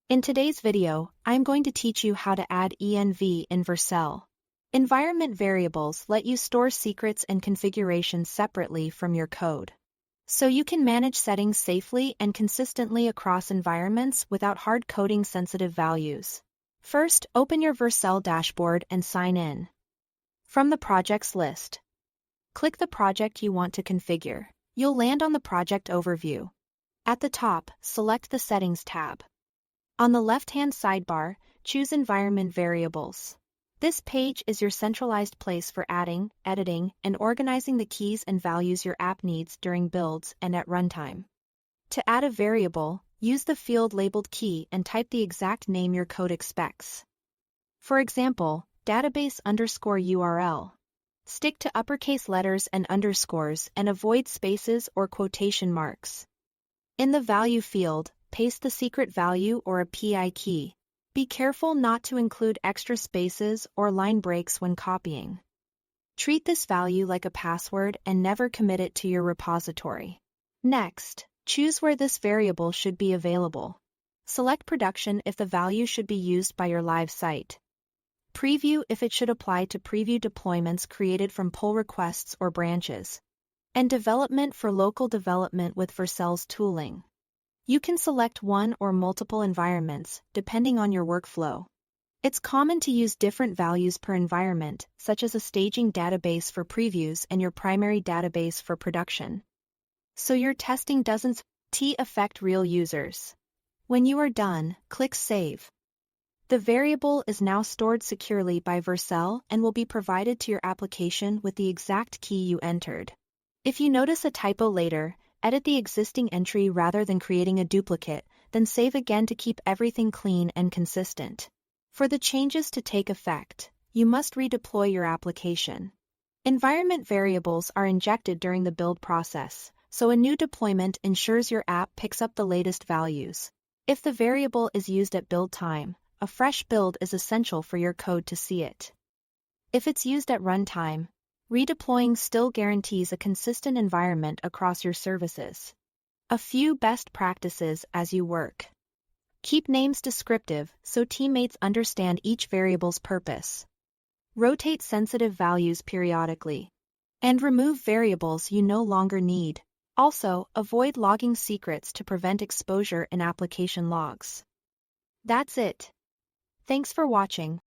In today's video, I'm going to teach you how to add env in Vercel. Environment variables let you store secrets and configurations separately from your code. So you can manage settings safely and consistently across environments without hard-coding sensitive values. First, open your Vercel dashboard and sign in. From the projects list, click the project you want to configure. You'll land on the project overview. At the top, select the Settings tab. On the left-hand sidebar, choose Environment Variables. This page is your centralized place for adding, editing, and organizing the keys and values your app needs during builds and at runtime. To add a variable, use the field labeled key and type the exact name your code expects. For example, database_URL. Stick to uppercase letters and underscores and avoid spaces or quotation marks. In the value field, paste the secret value or a PI key. Be careful not to include extra spaces or line breaks when copying. Treat this value like a password and never commit it to your repository. Next, choose where this variable should be available. Select production if the value should be used by your live site. Preview if it should apply to preview deployments created from pull requests or branches. And development for local development with Vercel's tooling. You can select one or multiple environments, depending on your workflow. It's common to use different values per environment, such as a staging database for previews and your primary database for production. So your testing doesn't affect real users. When you are done, click Save. The variable is now stored securely by Vercel and will be provided to your application with the exact key you entered. If you notice a typo later, edit the existing entry rather than creating a duplicate, then save again to keep everything clean and consistent. For the changes to take effect, you must redeploy your application. Environment variables are injected during the build process, so a new deployment ensures your app picks up the latest values. If the variable is used at build time, a fresh build is essential for your code to see it. If it's used at runtime, redeploying still guarantees a consistent environment across your services. A few best practices as you work. Keep names descriptive so teammates understand each variable's purpose. Rotate sensitive values periodically. And remove variables you no longer need. Also, avoid logging secrets to prevent exposure in application logs. That's it. Thanks for watching.